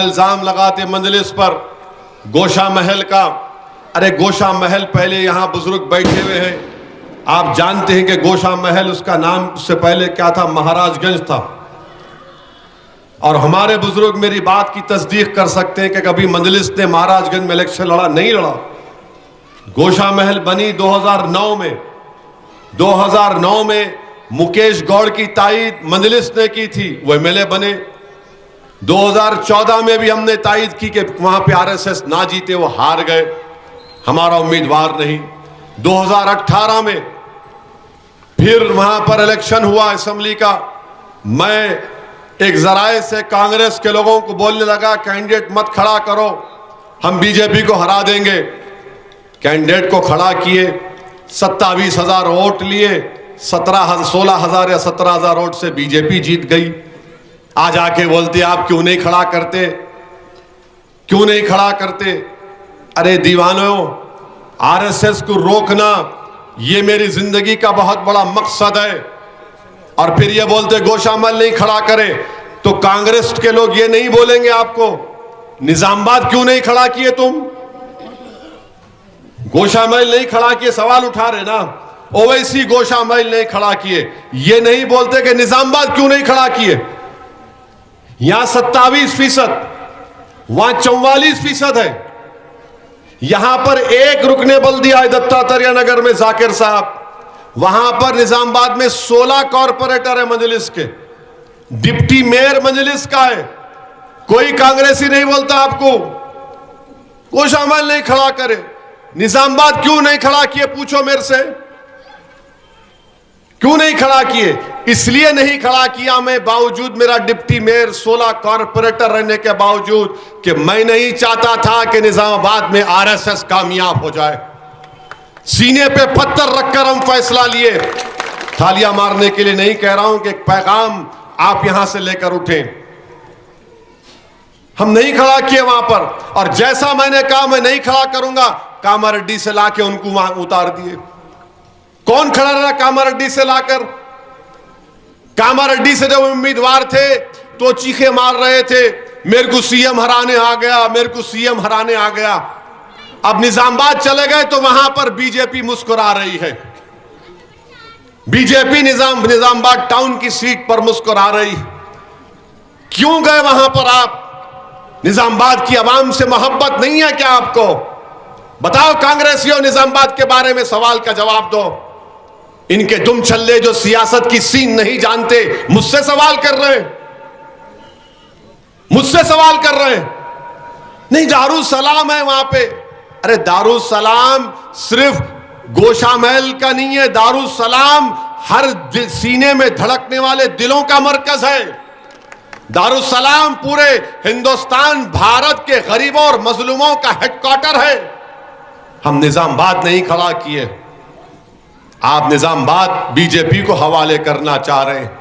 इल्जाम लगाते मंजलिस पर गोशा महल का। अरे गोशा महल पहले यहां बुजुर्ग बैठे हुए हैं, आप जानते हैं कि गोशा महल उसका नाम उससे पहले क्या था, महाराजगंज था। और हमारे बुजुर्ग मेरी बात की तस्दीक कर सकते हैं कि कभी मंजलिस ने महाराजगंज में इलेक्शन लड़ा, नहीं लड़ा। गोशा महल बनी 2009 में। 2009 में मुकेश गौड़ की तायद मंजलिस ने की थी, वो एमएलए बने। 2014 में भी हमने तायद की कि वहां पे आरएसएस ना जीते, वो हार गए, हमारा उम्मीदवार नहीं। 2018 में फिर वहां पर इलेक्शन हुआ असेंबली का। मैं एक जराए से कांग्रेस के लोगों को बोलने लगा, कैंडिडेट मत खड़ा करो, हम बीजेपी को हरा देंगे। कैंडिडेट को खड़ा किए, 27,000 वोट लिए, 16,000 या 17,000 वोट से बीजेपी जीत गई। आज आके बोलते आप क्यों नहीं खड़ा करते, क्यों नहीं खड़ा करते। अरे दीवानों, आरएसएस को रोकना ये मेरी जिंदगी का बहुत बड़ा मकसद है। और फिर ये बोलते गोशा महल नहीं खड़ा करे, तो कांग्रेस के लोग ये नहीं बोलेंगे आपको निजामाबाद क्यों नहीं खड़ा किए तुम, गोशा महल नहीं खड़ा किए, सवाल उठा रहे ना। ओवैसी गोशा महल नहीं खड़ा किए, ये नहीं बोलते कि निजामाबाद क्यों नहीं खड़ा किए। यहां 27%, वहां 44% है। यहां पर एक रुकने बल्दिया है दत्तात्रेय नगर में, जाकिर साहब। वहां पर निजामाबाद में 16 कॉरपोरेटर है मजलिस के, डिप्टी मेयर मजलिस का है। कोई कांग्रेसी नहीं बोलता आपको गोशा महल नहीं खड़ा करे। निजामाबाद क्यों नहीं खड़ा किए, पूछो मेरे से, क्यों नहीं खड़ा किए। इसलिए नहीं खड़ा किया मैं, बावजूद मेरा डिप्टी मेयर 16 कॉरपोरेटर रहने के बावजूद, कि मैं नहीं चाहता था कि निजामाबाद में आरएसएस कामयाब हो जाए। सीने पे पत्थर रखकर हम फैसला लिए। थालियां मारने के लिए नहीं कह रहा हूं कि एक पैगाम आप यहां से लेकर उठें। हम नहीं खड़ा किए वहां पर, और जैसा मैंने कहा मैं नहीं खड़ा करूंगा, कामारेड्डी से लाके उनको वहां उतार दिए। कौन खड़ा रहा कामारेड्डी से लाकर। कामारेड्डी से जब उम्मीदवार थे तो चीखे मार रहे थे, मेरे को सीएम हराने आ गया, मेरे को सीएम हराने आ गया। अब निजामाबाद चले गए तो वहां पर बीजेपी मुस्कुरा रही है। बीजेपी निजामाबाद टाउन की सीट पर मुस्कुरा रही। क्यों गए वहां पर आप? निजामाबाद की आवाम से मोहब्बत नहीं है क्या आपको? बताओ कांग्रेसियों, निजामाबाद के बारे में सवाल का जवाब दो। इनके दुम छल्ले जो सियासत की सीन नहीं जानते, मुझसे सवाल कर रहे हैं, मुझसे सवाल कर रहे हैं। नहीं, दारुसलाम है वहां पे। अरे दारुसलाम सिर्फ गोशा महल का नहीं है, दारुसलाम हर सीने में धड़कने वाले दिलों का मरकज है। दारुसलाम पूरे हिंदुस्तान, भारत के गरीबों और मजलूमों का हेडक्वार्टर है। हम निजामाबाद नहीं खड़ा किए, आप निजामाबाद बीजेपी को हवाले करना चाह रहे हैं।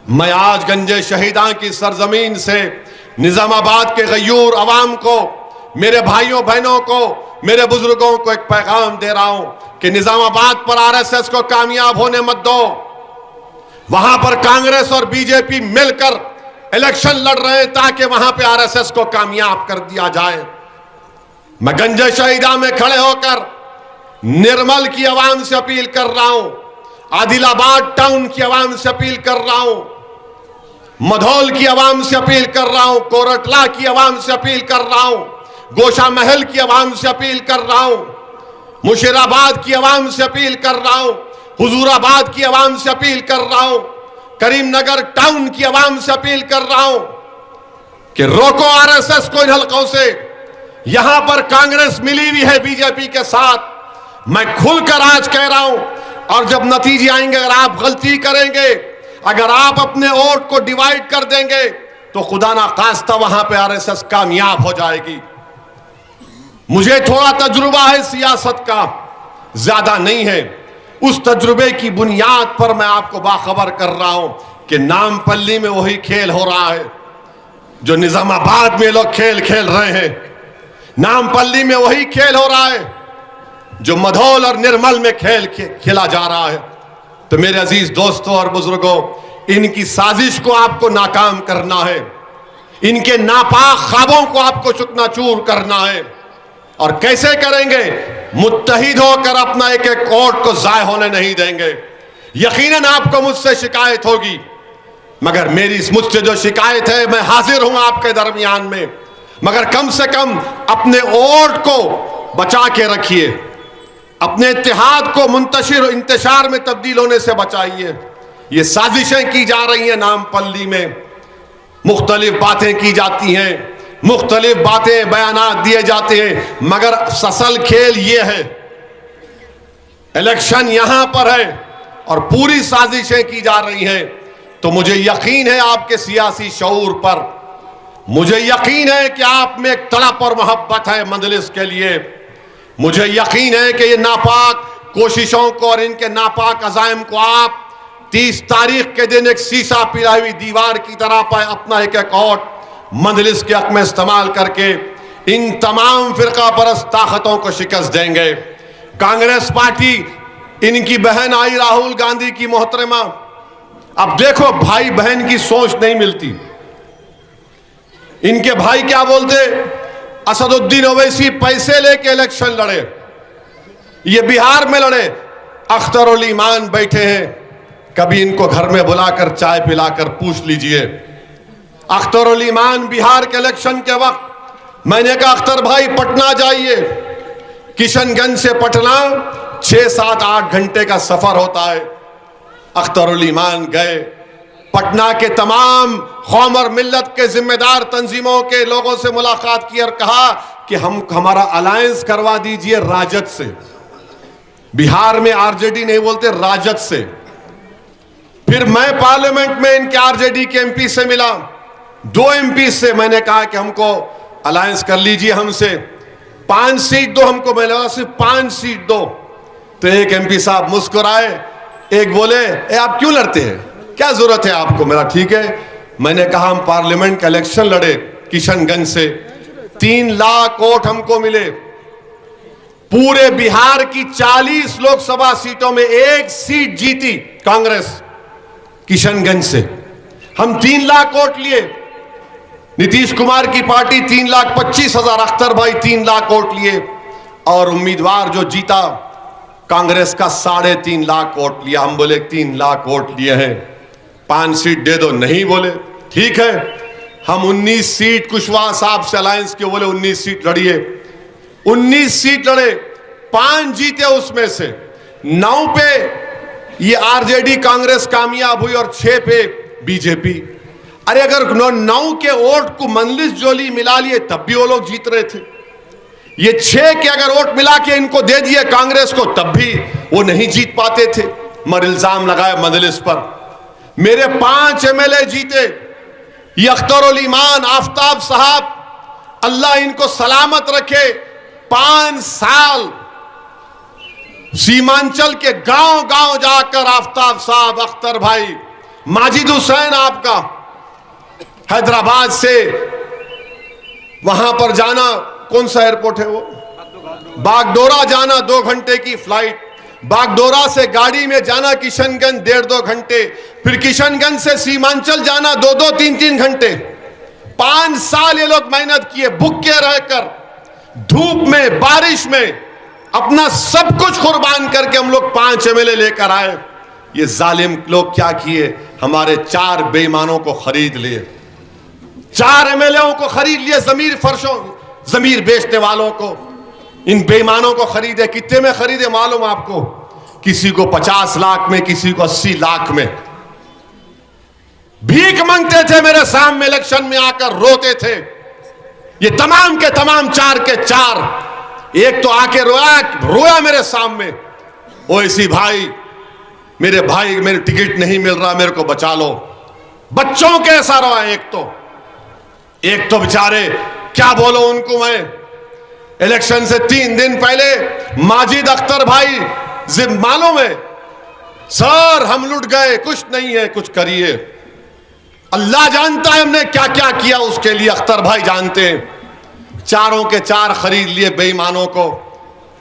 मैं आज गंजे शहीदां की सरजमीन से निजामाबाद के गयूर अवाम को, मेरे भाइयों बहनों को, मेरे बुजुर्गों को एक पैगाम दे रहा हूं कि निजामाबाद पर आरएसएस को कामयाब होने मत दो। वहां पर कांग्रेस और बीजेपी मिलकर इलेक्शन लड़ रहे हैं ताकि वहां पे आरएसएस को कामयाब कर दिया जाए। मैं गंजे शहीदा में खड़े होकर निर्मल की आवाम से अपील कर रहा हूं, आदिलाबाद टाउन की आवाम से अपील कर रहा हूं, मधौल की आवाम से अपील कर रहा हूं, कोरटला की आवाम से अपील कर रहा हूं, गोशा महल की आवाम से अपील कर रहा हूं, मुशीराबाद की आवाम से अपील कर रहा हूं, हुजूराबाद की आवाम से अपील कर रहा हूं, करीमनगर टाउन की आवाम से अपील कर रहा हूं कि रोको आरएसएस को इन हलकों से। यहां पर कांग्रेस मिली हुई है बीजेपी के साथ। मैं खुलकर आज कह रहा हूं, और जब नतीजे आएंगे, अगर आप गलती करेंगे, अगर आप अपने वोट को डिवाइड कर देंगे, तो खुदा ना खास्ता वहां पे आरएसएस कामयाब हो जाएगी। मुझे थोड़ा तजुर्बा है सियासत का, ज्यादा नहीं है। उस तजुर्बे की बुनियाद पर मैं आपको बाखबर कर रहा हूं कि नामपल्ली में वही खेल हो रहा है जो निजामाबाद में लोग खेल खेल रहे हैं। नामपल्ली में वही खेल हो रहा है जो मधौल और निर्मल में खेला जा रहा है। तो मेरे अजीज दोस्तों और बुजुर्गों, इनकी साजिश को आपको नाकाम करना है। इनके नापाक ख्वाबों को आपको चकनाचूर करना है। और कैसे करेंगे? मुत्तहिद होकर अपना एक एक वोट को जाय होने नहीं देंगे। यकीनन आपको मुझसे शिकायत होगी, मगर मुझसे जो शिकायत है, मैं हाजिर हूं आपके दरमियान में, मगर कम से कम अपने वोट को बचा के रखिए, अपने इत्तेहाद को इंतशार में तब्दील होने से बचाइए। ये साजिशें की जा रही हैं, नाम पल्ली में मुख्तलिफ बातें की जाती हैं, मुख्तलिफ बातें बयानात दिए जाते हैं, मगर असल खेल ये है, इलेक्शन यहां पर है और पूरी साजिशें की जा रही हैं। तो मुझे यकीन है आपके सियासी शऊर पर, मुझे यकीन है कि आप में एक तड़प और मोहब्बत है मजलिस के लिए। मुझे यकीन है कि ये नापाक कोशिशों को और इनके नापाक अज़ाइम को आप 30 तारीख के दिन एक शीशा पिलाई हुई दीवार की तरह पर अपना एक एक वोट मजलिस के हक में इस्तेमाल करके इन तमाम फिरका परस्त ताकतों को शिकस्त देंगे। कांग्रेस पार्टी, इनकी बहन आई राहुल गांधी की मोहतरमा, अब देखो भाई बहन की सोच नहीं मिलती। इनके भाई क्या बोलते? असदुद्दीन ओवैसी पैसे लेके इलेक्शन लड़े, ये बिहार में लड़े। अख्तरुल ईमान बैठे हैं, कभी इनको घर में बुलाकर चाय पिलाकर पूछ लीजिए। अख्तरुल ईमान बिहार के इलेक्शन के वक्त मैंने कहा अख्तर भाई पटना जाइए, किशनगंज से पटना 6, 7, 8 घंटे का सफर होता है। अख्तरुल ईमान गए, पटना के तमाम कौम और मिल्लत के जिम्मेदार तंजीमों के लोगों से मुलाकात की और कहा कि हमारा अलायंस करवा दीजिए राजद से। बिहार में आरजेडी नहीं बोलते, राजद से। फिर मैं पार्लियामेंट में इनके आरजेडी के एमपी से मिला, 2 एमपी से। मैंने कहा कि हमको अलायंस कर लीजिए हमसे, 5 सीट दो हमको। मैंने सिर्फ 5 सीट दो। तो एक एमपी साहब मुस्कुराए, एक बोले आप क्यों लड़ते हैं, क्या जरूरत है आपको? मेरा ठीक है। मैंने कहा हम पार्लियामेंट का इलेक्शन लड़े किशनगंज से, 3 लाख वोट हमको मिले। पूरे बिहार की 40 लोकसभा सीटों में 1 सीट जीती कांग्रेस किशनगंज से। हम 3 लाख वोट लिए। नीतीश कुमार की पार्टी 3,25,000, अख्तर भाई 3 लाख वोट लिए। और उम्मीदवार जो जीता कांग्रेस का 3.5 लाख वोट लिया। हम बोले 3 लाख वोट लिए हैं, 5 सीट दे दो। नहीं बोले ठीक है, हम 19 सीट कुशवाहा साहब से अलायंस के, बोले 19 सीट लड़िए। 19 सीट लड़े, 5 जीते, उसमें से 9 पे ये आरजेडी कांग्रेस कामयाब हुई और 6 पे बीजेपी। अरे अगर 9 के वोट को मंजलिस जोली मिला लिए तब भी वो लोग जीत रहे थे। ये 6 के अगर वोट मिला के इनको दे दिए कांग्रेस को तब भी वो नहीं जीत पाते थे। मगर इल्जाम लगाया मजलिस पर। मेरे 5 एमएलए जीते। ये अख्तरुल ईमान आफ्ताब साहब, अल्लाह इनको सलामत रखे, 5 साल सीमांचल के गांव गांव जाकर आफ्ताब साहब, अख्तर भाई, माजिद हुसैन आपका हैदराबाद से वहां पर जाना, कौन सा एयरपोर्ट है वो, बागडोरा जाना 2 घंटे की फ्लाइट, बागडोरा से गाड़ी में जाना किशनगंज 1.5-2 घंटे, फिर किशनगंज से सीमांचल जाना 2-2, 3-3 घंटे। 5 साल ये लोग मेहनत किए, भूखे रहकर, धूप में, बारिश में, अपना सब कुछ कुर्बान करके हम लोग 5 एमएलए लेकर आए। ये जालिम लोग क्या किए, हमारे 4 बेईमानों को खरीद लिए, 4 एमएलएओं को खरीद लिए, जमीर बेचने वालों को, इन बेईमानों को खरीदे। कितने में खरीदे मालूम आपको? किसी को 50 लाख में, किसी को 80 लाख में। भीख मांगते थे मेरे सामने, इलेक्शन में आकर रोते थे। ये तमाम के तमाम 4 के 4, एक तो आके रोया मेरे सामने, ओवैसी भाई, मेरे भाई, मेरी टिकट नहीं मिल रहा, मेरे को बचा लो। बच्चों के ऐसा रोया। एक तो बेचारे, क्या बोलो उनको मैं, इलेक्शन से 3 दिन पहले माजिद अख्तर भाई, मालूम है सर हम लुट गए, कुछ नहीं है, कुछ करिए। अल्लाह जानता है हमने क्या क्या किया उसके लिए, अख्तर भाई जानते हैं। 4 के 4 खरीद लिए बेईमानों को।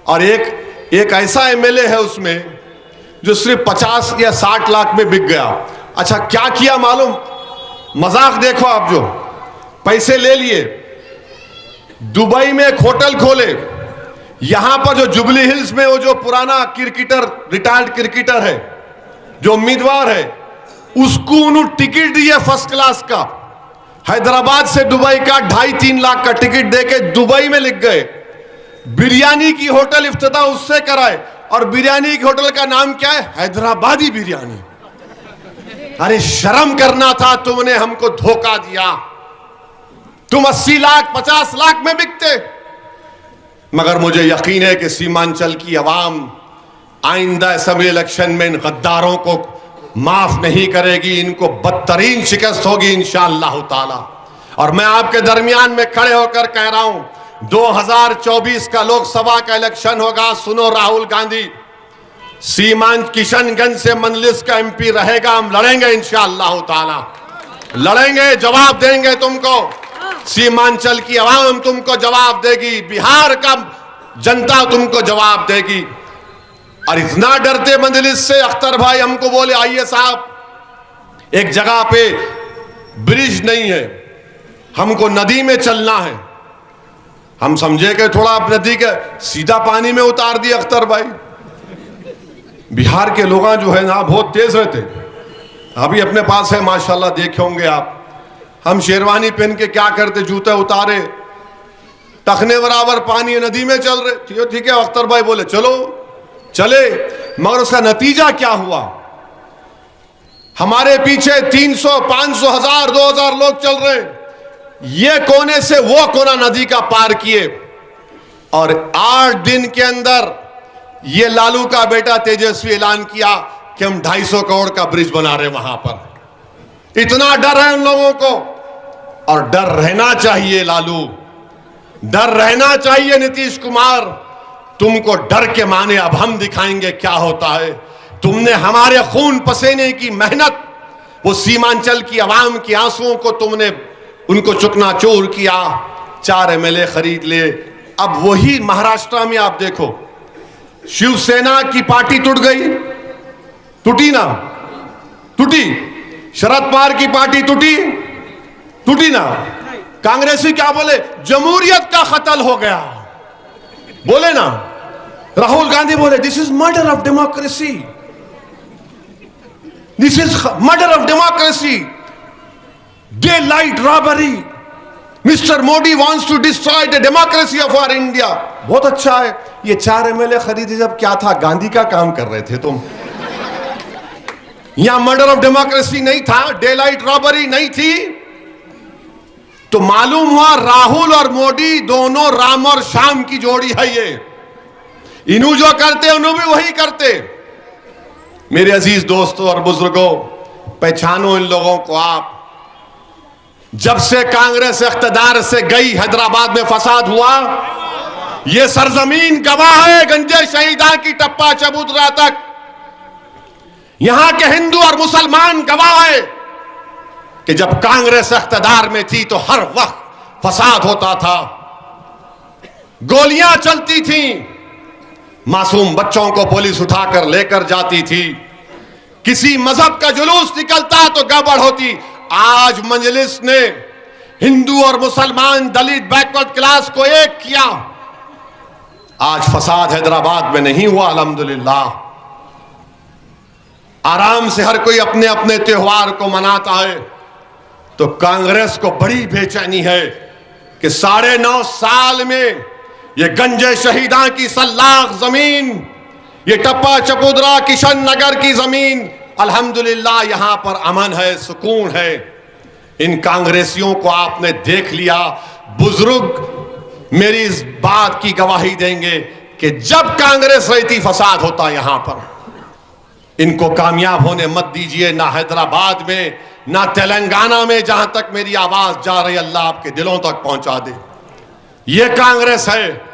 और एक ऐसा एमएलए है उसमें जो सिर्फ 50 या 60 लाख में बिक गया। अच्छा क्या किया मालूम? मजाक देखो आप, जो पैसे ले लिए, दुबई में एक होटल खोले, यहां पर जो जुबली हिल्स में वो जो पुराना क्रिकेटर, रिटायर्ड क्रिकेटर है, जो उम्मीदवार है, उसको उन्होंने टिकट दिए फर्स्ट क्लास का, हैदराबाद से दुबई का 2.5-3 लाख का टिकट देके दुबई में लिख गए। बिरयानी की होटल इफ्तिताह उससे कराए, और बिरयानी की होटल का नाम क्या है? हैदराबादी बिरयानी। अरे शर्म करना था, तुमने हमको धोखा दिया। तुम 80 लाख 50 लाख में बिकते। मगर मुझे यकीन है कि सीमांचल की आवाम आइंदा असेंबली इलेक्शन में इन गद्दारों को माफ नहीं करेगी, इनको बदतरीन शिकस्त होगी इंशाअल्लाह ताला। और मैं आपके दरमियान में खड़े होकर कह रहा हूं, 2024 का लोकसभा का इलेक्शन होगा। सुनो राहुल गांधी, सीमांत किशनगंज से मंजलिस का एमपी रहेगा, हम लड़ेंगे इंशाअल्लाह ताला, लड़ेंगे, जवाब देंगे तुमको। सीमांचल की आवाम तुमको जवाब देगी, बिहार का जनता तुमको जवाब देगी। और इतना डरते मंजलिस से, अख्तर भाई हमको बोले आइए साहब, एक जगह पे ब्रिज नहीं है, हमको नदी में चलना है। हम समझे कि थोड़ा नदी के सीधा पानी में उतार दिए अख्तर भाई। बिहार के लोग जो है ना बहुत तेज रहते, अभी अपने पास है माशाल्लाह, देखे होंगे आप। हम शेरवानी पहन के क्या करते, जूते उतारे, टखने बराबर पानी नदी में चल रहे। ठीक है, अख्तर भाई बोले चलो, चले। मगर उसका नतीजा क्या हुआ? हमारे पीछे 300, 500, 1000, 2000 लोग चल रहे, ये कोने से वो कोना नदी का पार किए, और 8 दिन के अंदर ये लालू का बेटा तेजस्वी ऐलान किया कि हम 250 करोड़ का ब्रिज बना रहे वहां पर। इतना डर है उन लोगों को, और डर रहना चाहिए लालू, डर रहना चाहिए नीतीश कुमार। तुमको डर के माने अब हम दिखाएंगे क्या होता है। तुमने हमारे खून पसीने की मेहनत, वो सीमांचल की आवाम की आंसुओं को तुमने उनको चुकनाचूर किया, 4 एमएलए खरीद ले। अब वही महाराष्ट्र में आप देखो, शिवसेना की पार्टी टूट गई, टूटी ना, टूटी। शरद पवार की पार्टी टूटी, टूटी ना। कांग्रेसी क्या बोले? जमहूरियत का कत्ल हो गया, बोले ना। राहुल गांधी बोले this is murder of democracy, this is murder of democracy, daylight robbery, mister Modi wants to destroy the democracy of our India. बहुत अच्छा है, ये 4 एमएलए खरीदे जब क्या था, गांधी का काम कर रहे थे तुम। यहां मर्डर ऑफ डेमोक्रेसी नहीं था, डे लाइट रॉबरी नहीं थी। तो मालूम हुआ राहुल और मोदी दोनों राम और श्याम की जोड़ी है। ये इन्हों जो करते उन्हों भी वही करते। मेरे अजीज दोस्तों और बुजुर्गों, पहचानो इन लोगों को आप। जब से कांग्रेस इख्तिदार से गई, हैदराबाद में फसाद हुआ, ये सरजमीन गवाह है गंजे शहीदा की टप्पा चबूतरा तक। यहां के हिंदू और मुसलमान गवाह है कि जब कांग्रेस इख्तिदार में थी तो हर वक्त फसाद होता था, गोलियां चलती थीं, मासूम बच्चों को पुलिस उठाकर लेकर जाती थी, किसी मजहब का जुलूस निकलता तो गड़बड़ होती। आज मजलिस ने हिंदू और मुसलमान, दलित, बैकवर्ड क्लास को एक किया। आज फसाद हैदराबाद में नहीं हुआ, अल्हम्दुलिल्लाह। आराम से हर कोई अपने अपने त्योहार को मनाता है। तो कांग्रेस को बड़ी बेचैनी है कि 9.5 साल में ये गंजे शहीदा की सल्लाख जमीन, ये टप्पा चपुद्रा किशन नगर की जमीन, अल्हम्दुलिल्लाह यहां पर अमन है, सुकून है। इन कांग्रेसियों को आपने देख लिया। बुजुर्ग मेरी इस बात की गवाही देंगे कि जब कांग्रेस रहती थी फसाद होता यहां पर। इनको कामयाब होने मत दीजिए, ना हैदराबाद में ना तेलंगाना में। जहां तक मेरी आवाज जा रही, अल्लाह आपके दिलों तक पहुंचा दे। ये कांग्रेस है।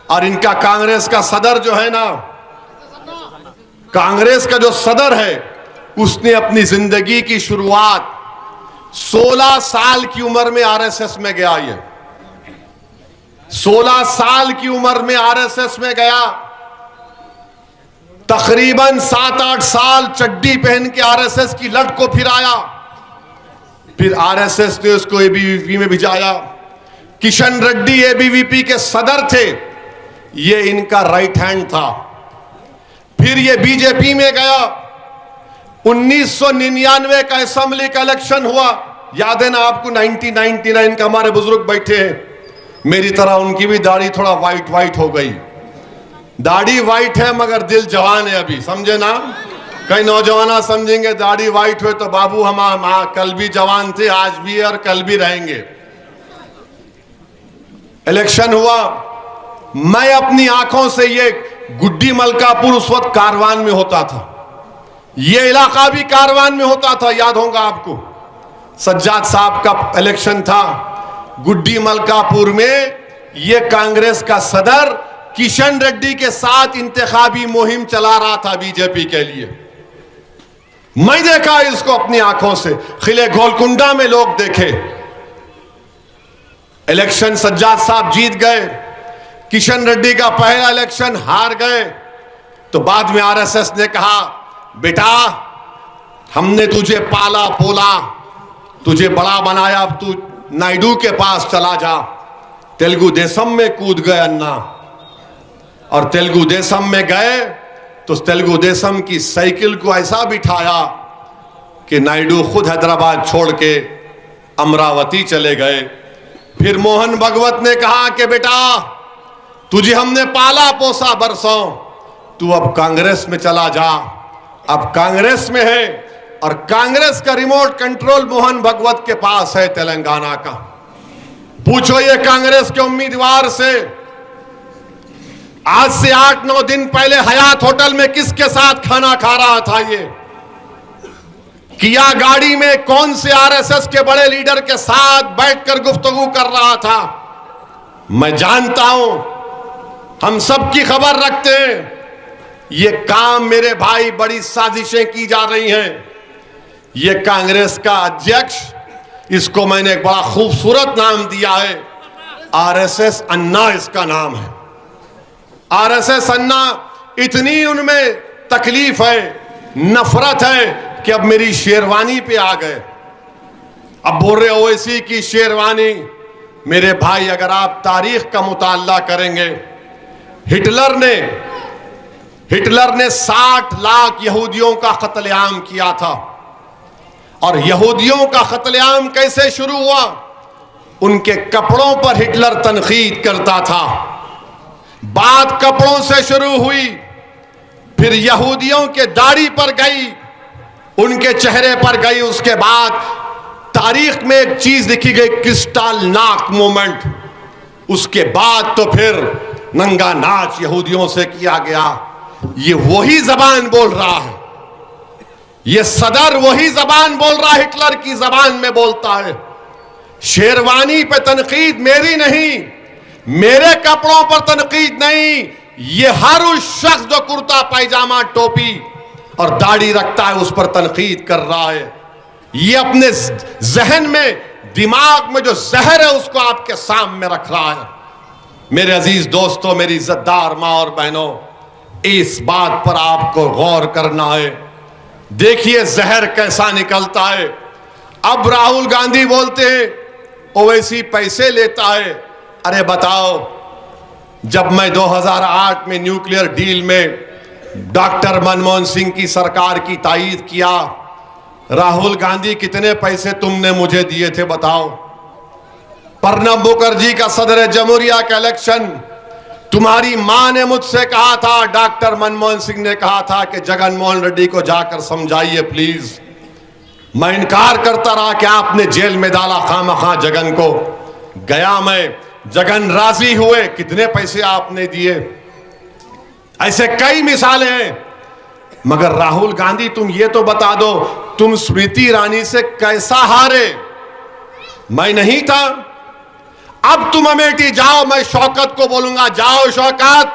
और इनका कांग्रेस का सदर जो है ना, कांग्रेस का जो सदर है, उसने अपनी जिंदगी की शुरुआत 16 साल की उम्र में आरएसएस में गया। ये 16 साल की उम्र में आरएसएस में गया। तकरीबन 7-8 साल चड्डी पहन के आरएसएस की लट को फिराया। फिर आरएसएस ने उसको एबीवीपी में भिजाया। किशन रेड्डी एबीवीपी के सदर थे, ये इनका राइट हैंड था। फिर ये बीजेपी में गया। 1999 का असेंबली का इलेक्शन हुआ, याद है ना आपको? 1999 का हमारे बुजुर्ग बैठे हैं, मेरी तरह उनकी भी दाढ़ी थोड़ा वाइट वाइट हो गई। दाढ़ी वाइट है मगर दिल जवान है अभी, समझे ना? कई नौजवान समझेंगे दाढ़ी वाइट हुए तो बाबू हम कल भी जवान थे, आज भी और कल भी रहेंगे। इलेक्शन हुआ, मैं अपनी आंखों से ये गुड्डी मलकापुर उस वक्त कारवान में होता था, ये इलाका भी कारवान में होता था, याद होगा आपको। सज्जाद साहब का इलेक्शन था गुड्डी मलकापुर में। ये कांग्रेस का सदर किशन रेड्डी के साथ इंतखाबी मुहिम चला रहा था बीजेपी के लिए। मैं देखा इसको अपनी आंखों से, खिले गोलकुंडा में लोग देखे। इलेक्शन सज्जाद साहब जीत गए, किशन रेड्डी का पहला इलेक्शन हार गए। तो बाद में आरएसएस ने कहा, बेटा हमने तुझे पाला पोला, तुझे बड़ा बनाया, अब तू नायडू के पास चला जा। तेलुगु देशम में कूद गए अन्ना, और तेलुगु देशम में गए तो तेलुगु देशम की साइकिल को ऐसा बिठाया कि नायडू खुद हैदराबाद छोड़ के अमरावती चले गए। फिर मोहन भगवत ने कहा कि बेटा तुझे हमने पाला पोसा बरसों, तू अब कांग्रेस में चला जा। अब कांग्रेस में है और कांग्रेस का रिमोट कंट्रोल मोहन भगवत के पास है तेलंगाना का। पूछो ये कांग्रेस के उम्मीदवार से, आज से 8-9 दिन पहले हयात होटल में किसके साथ खाना खा रहा था? ये किया गाड़ी में कौन से आरएसएस के बड़े लीडर के साथ बैठकर गुफ्तगू कर रहा था? मैं जानता हूं, हम सब की खबर रखते हैं। ये काम मेरे भाई, बड़ी साजिशें की जा रही हैं। ये कांग्रेस का अध्यक्ष, इसको मैंने एक बड़ा खूबसूरत नाम दिया है, आरएसएस अन्ना इसका नाम है। आरएसएस अन्ना, इतनी उनमें तकलीफ है, नफरत है कि अब मेरी शेरवानी पे आ गए। अब बोल रहे ओवैसी की शेरवानी। मेरे भाई अगर आप तारीख का मुताला करेंगे, हिटलर ने 60 लाख यहूदियों का कत्लेआम किया था। और यहूदियों का कत्लेआम कैसे शुरू हुआ? उनके कपड़ों पर हिटलर तनकीद करता था, बात कपड़ों से शुरू हुई, फिर यहूदियों के दाढ़ी पर गई, उनके चेहरे पर गई, उसके बाद तारीख में एक चीज लिखी गई, क्रिस्टल नाक मूवमेंट। उसके बाद तो फिर नंगा नाच यहूदियों से किया गया। ये वही जबान बोल रहा है, ये सदर वही जबान बोल रहा है, हिटलर की जबान में बोलता है। शेरवानी पे तनकीद मेरी नहीं, मेरे कपड़ों पर तनकीद नहीं, ये हर उस शख्स जो कुर्ता पैजामा टोपी और दाढ़ी रखता है उस पर तनकीद कर रहा है। ये अपने जहन में, दिमाग में जो जहर है उसको आपके सामने रख रहा है। मेरे अजीज दोस्तों, मेरी इज्जतदार माँ और बहनों, इस बात पर आपको गौर करना है। देखिए जहर कैसा निकलता है। अब राहुल गांधी बोलते हैं ओवैसी पैसे लेता है। अरे बताओ, जब मैं 2008 में न्यूक्लियर डील में डॉक्टर मनमोहन सिंह की सरकार की तायीद किया, राहुल गांधी कितने पैसे तुमने मुझे दिए थे बताओ? प्रणब मुखर्जी का सदर जमहूरिया का इलेक्शन, तुम्हारी मां ने मुझसे कहा था, डॉक्टर मनमोहन सिंह ने कहा था कि जगनमोहन रेड्डी को जाकर समझाइए प्लीज। मैं इनकार करता रहा कि आपने जेल में डाला खामखा जगन को। गया मैं, जगन राजी हुए, कितने पैसे आपने दिए? ऐसे कई मिसालें हैं। मगर राहुल गांधी, तुम ये तो बता दो, तुम स्मृति ईरानी से कैसा हारे? मैं नहीं था। अब तुम अमेठी जाओ, मैं शौकत को बोलूंगा, जाओ शौकत,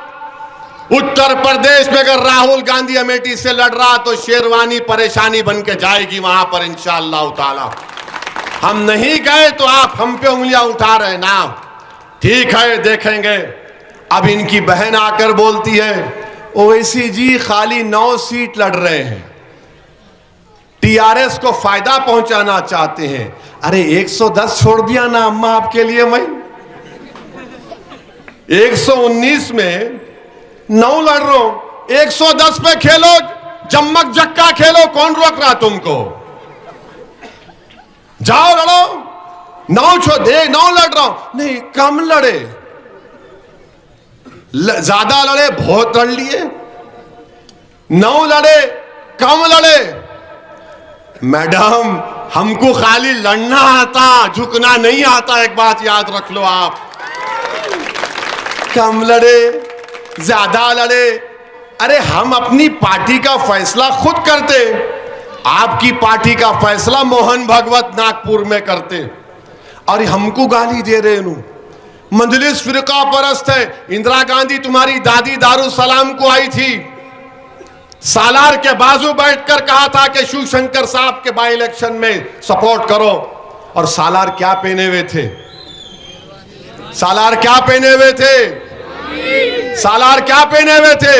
उत्तर प्रदेश में अगर राहुल गांधी अमेठी से लड़ रहा तो शेरवानी परेशानी बन के जाएगी वहां पर इंशाअल्लाह ताला। हम नहीं गए तो आप हम पे उंगलियां उठा रहे ना, ठीक है देखेंगे। अब इनकी बहन आकर बोलती है ओवैसी जी खाली 9 सीट लड़ रहे हैं, टीआरएस को फायदा पहुंचाना चाहते हैं। अरे 110 छोड़ दिया ना अम्मा आपके लिए मैं, 119 में 9 लड़ रहा हूं, 110 पे खेलो, जम्मक जक्का खेलो, कौन रोक रहा तुमको? जाओ लड़ो, 9 लड़ रहा हूं, नहीं कम लड़े, ज्यादा लड़े, बहुत लड़ लिए, 9 लड़े, कम लड़े। मैडम हमको खाली लड़ना आता, झुकना नहीं आता, एक बात याद रख लो आप। कम लड़े, ज्यादा लड़े, अरे हम अपनी पार्टी का फैसला खुद करते, आपकी पार्टी का फैसला मोहन भगवत नागपुर में करते, और हमको गाली दे रहे नु। मंजलिस फिरका परस्त है। इंदिरा गांधी तुम्हारी दादी दारुसलाम को आई थी, सालार के बाजू बैठकर कहा था कि शिवशंकर साहब के बाई इलेक्शन में सपोर्ट करो, और सालार क्या पहने हुए थे? सालार क्या पहने हुए थे? सालार क्या पहने हुए थे?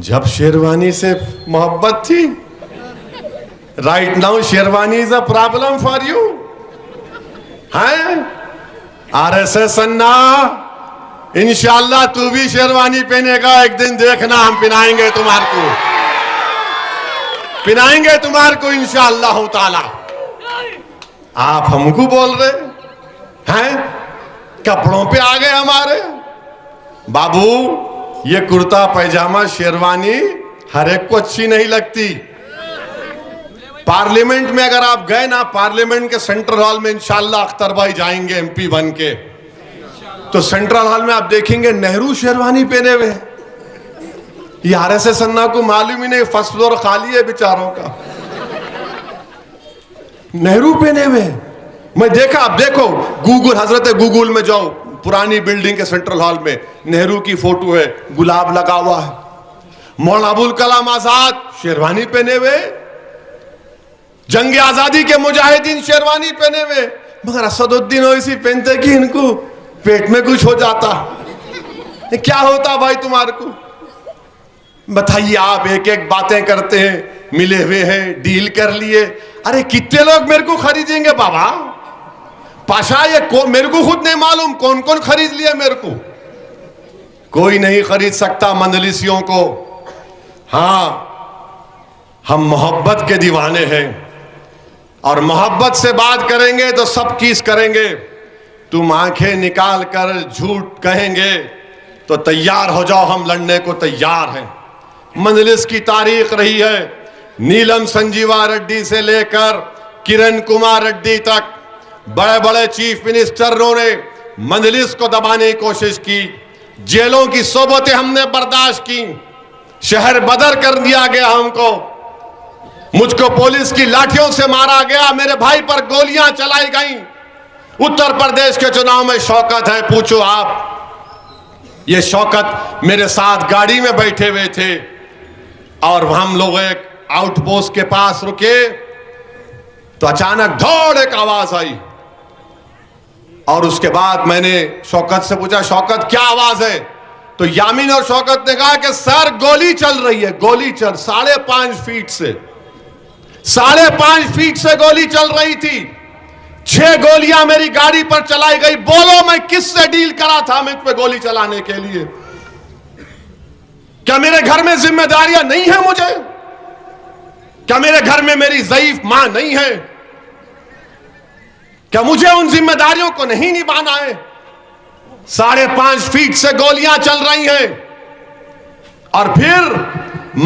जब शेरवानी से मोहब्बत थी। Right now sherwani is a problem for you, हैं? आरएसएस अन्ना, इंशाल्लाह तू भी शेरवानी पहनेगा एक दिन, देखना हम पहनाएंगे तुम्हारे को, पहनाएंगे तुम्हारे को इंशाल्लाह ताला। आप हमको बोल रहे हैं, कपड़ों पे आ गए हमारे। बाबू ये कुर्ता पैजामा शेरवानी हर एक को अच्छी नहीं लगती। पार्लियामेंट में अगर आप गए ना, पार्लियामेंट के सेंट्रल हॉल में इंशाल्लाह अख्तर भाई जाएंगे एमपी बन के, तो सेंट्रल हॉल में आप देखेंगे नेहरू शेरवानी पहने हुए। ये आरएसएस अन्ना को मालूम ही नहीं फर्स्ट फ्लोर खाली है बेचारों का, नेहरू पहने हुए। मैं देखा, आप देखो गूगल, हजरत गूगल में जाओ, पुरानी बिल्डिंग के सेंट्रल हॉल में नेहरू की फोटो है, गुलाब लगा हुआ है। मौलाना अबुल कलाम आजाद शेरवानी पहने हुए, जंग आजादी के मुजाहिदीन शेरवानी पहने हुए, मगर असदुद्दीन ओवैसी पहनते कि इनको पेट में कुछ हो जाता। क्या होता भाई तुम्हारे को? बताइए, आप एक एक बातें करते हैं, मिले हुए हैं, डील कर लिए। अरे कितने लोग मेरे को खरीदेंगे बाबा? पाशा ये मेरे को खुद नहीं मालूम कौन कौन खरीद लिया मेरे को। कोई नहीं खरीद सकता मंजलिसियों को। हाँ, हम मोहब्बत के दीवाने हैं, और मोहब्बत से बात करेंगे तो सब चीज करेंगे। तुम आंखें निकाल कर झूठ कहेंगे तो तैयार हो जाओ, हम लड़ने को तैयार हैं। मंजलिस की तारीख रही है, नीलम संजीवा रेड्डी से लेकर किरण कुमार रेड्डी तक बड़े बड़े चीफ मिनिस्टरों ने मंजलिस को दबाने की कोशिश की। जेलों की सोबतें हमने बर्दाश्त की, शहर बदर कर दिया गया हमको, मुझको पुलिस की लाठियों से मारा गया, मेरे भाई पर गोलियां चलाई गई। उत्तर प्रदेश के चुनाव में शौकत है, पूछो आप। ये शौकत मेरे साथ गाड़ी में बैठे हुए थे, और हम लोग एक आउटपोस्ट के पास रुके तो अचानक दौड़ एक आवाज आई, और उसके बाद मैंने शौकत से पूछा, शौकत क्या आवाज है? तो यामीन और शौकत ने कहा कि सर गोली चल रही है। गोली चल 5.5 फीट से, 5.5 फीट से गोली चल रही थी। 6 गोलियां मेरी गाड़ी पर चलाई गई। बोलो मैं किससे डील करा था मुझ पे गोली चलाने के लिए? क्या मेरे घर में जिम्मेदारियां नहीं है मुझे? क्या मेरे घर में मेरी ज़ईफ मां नहीं है? क्या मुझे उन जिम्मेदारियों को नहीं निभाना है? 5.5 फीट से गोलियां चल रही हैं, और फिर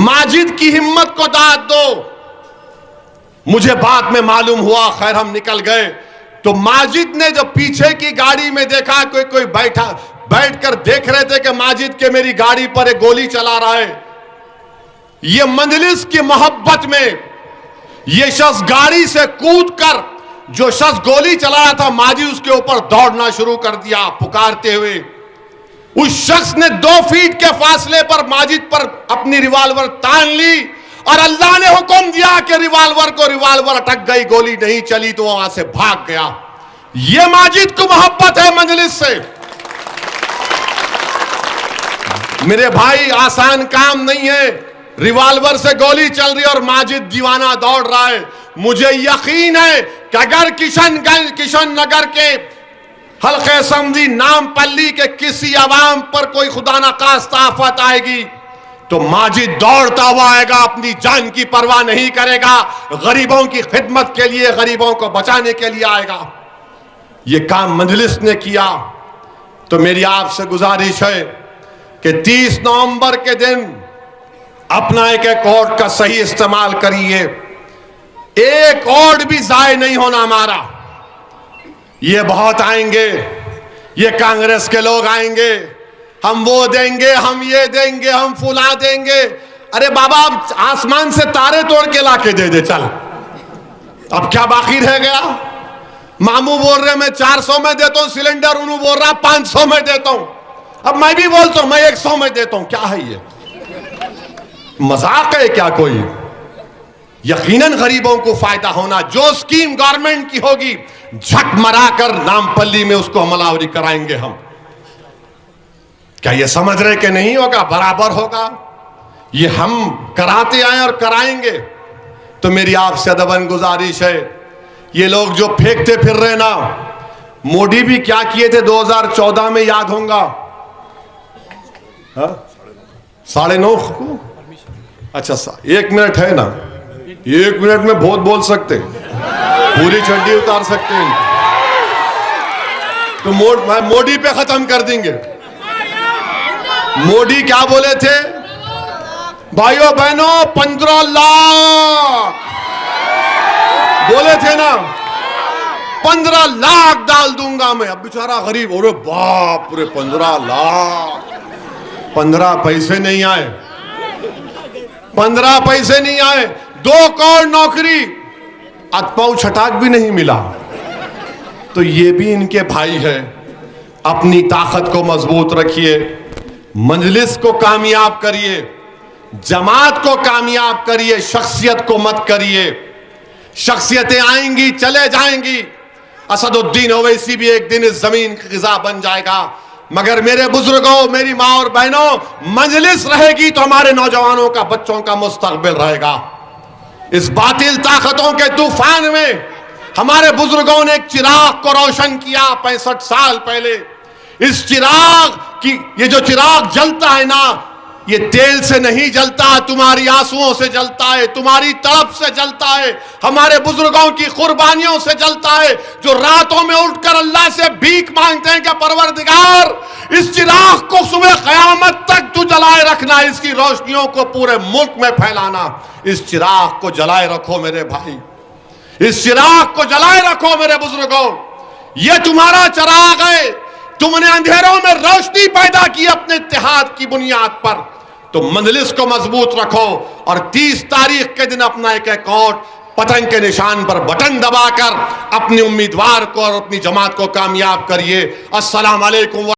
माजिद की हिम्मत को दाद दो। मुझे बाद में मालूम हुआ, खैर हम निकल गए, तो माजिद ने जब पीछे की गाड़ी में देखा कोई बैठकर देख रहे थे कि माजिद के मेरी गाड़ी पर एक गोली चला रहा है। ये मंजलिस की मोहब्बत में ये शख्स गाड़ी से कूदकर, जो शख्स गोली चला रहा था माजिद, उसके ऊपर दौड़ना शुरू कर दिया पुकारते हुए। उस शख्स ने 2 फीट के फासले पर माजिद पर अपनी रिवाल्वर तान ली, और अल्लाह ने हुक्म दिया कि रिवाल्वर अटक गई, गोली नहीं चली, तो वहां से भाग गया। यह माजिद को मोहब्बत है मंजलिस से। मेरे भाई, आसान काम नहीं है। रिवाल्वर से गोली चल रही है और माजिद दीवाना दौड़ रहा है। मुझे यकीन है कि अगर किशननगर के हल्के समझी नामपल्ली के किसी अवाम पर कोई खुदा न खास्ता आफत आएगी तो माजिद दौड़ता हुआ आएगा, अपनी जान की परवाह नहीं करेगा, गरीबों की खिदमत के लिए, गरीबों को बचाने के लिए आएगा। ये काम मजलिस ने किया। तो मेरी आपसे गुजारिश है कि 30 नवंबर के दिन अपना एक वोट का सही इस्तेमाल करिए। एक वोट भी जाय नहीं होना हमारा। ये बहुत आएंगे, ये कांग्रेस के लोग आएंगे, हम वो देंगे, हम ये देंगे, हम फुला देंगे। अरे बाबा, अब आसमान से तारे तोड़ के लाके दे दे चल, अब क्या बाकी रह गया? मामू बोल रहे मैं 400 में देता हूं सिलेंडर, उन्हों बोल रहा 500 में देता हूं, अब मैं भी बोलता हूं मैं 100 में देता हूं। क्या है ये? मजाक है क्या कोई? यकीनन गरीबों को फायदा होना। जो स्कीम गवर्नमेंट की होगी झक मराकर नामपल्ली में उसको अमलावरी कराएंगे हम। क्या ये समझ रहे कि नहीं होगा? बराबर होगा। ये हम कराते आए और कराएंगे। तो मेरी आपसे अदबन गुजारिश है, ये लोग जो फेंकते फिर रहे ना, मोदी भी क्या किए थे 2014 में, याद होगा? 9:30 को? अच्छा 1 मिनट है ना, 1 मिनट में बहुत बोल सकते, पूरी चड्डी उतार सकते हैं। तो मोदी पे खत्म कर देंगे। मोदी क्या बोले थे भाइयों बहनों? 15 लाख बोले थे ना, 15 लाख डाल दूंगा मैं। अब बेचारा गरीब, अरे बाप रे 15 लाख, 15 पैसे नहीं आए, 15 पैसे नहीं आए। 2 करोड़ नौकरी, अतपाऊ छटाक भी नहीं मिला। तो ये भी इनके भाई है। अपनी ताकत को मजबूत रखिए, मजलिस को कामयाब करिए, जमात को कामयाब करिए, शख्सियत को मत करिए। शख्सियतें आएंगी चले जाएंगी। असदुद्दीन ओवैसी भी एक दिन इस जमीन की ग़िज़ा बन जाएगा। मगर मेरे बुजुर्गों, मेरी माँ और बहनों, मजलिस रहेगी तो हमारे नौजवानों का, बच्चों का मुस्तकबिल रहेगा। इस बातिल ताकतों के तूफान में हमारे बुजुर्गों ने एक चिराग को रोशन किया 65 साल पहले। इस चिराग की, ये जो चिराग जलता है ना, ये तेल से नहीं जलता, तुम्हारी आंसुओं से जलता है, तुम्हारी तड़प से जलता है, हमारे बुजुर्गों की कुर्बानियों से जलता है, जो रातों में उठकर अल्लाह से भीख मांगते हैं कि परवरदिगार इस चिराग को सुबह क़यामत तक तू जलाए रखना, इसकी रोशनियों को पूरे मुल्क में फैलाना। इस चिराग को जलाए रखो मेरे भाई, इस चिराग को जलाए रखो मेरे बुजुर्गों। ये तुम्हारा चिराग है। तुमने अंधेरों में रोशनी पैदा की अपने इत्तेहाद की बुनियाद पर। तो मजलिस को मजबूत रखो और 30 तारीख के दिन अपना एक वोट पतंग के निशान पर बटन दबाकर अपने उम्मीदवार को और अपनी जमात को कामयाब करिए। अस्सलाम वालेकुम।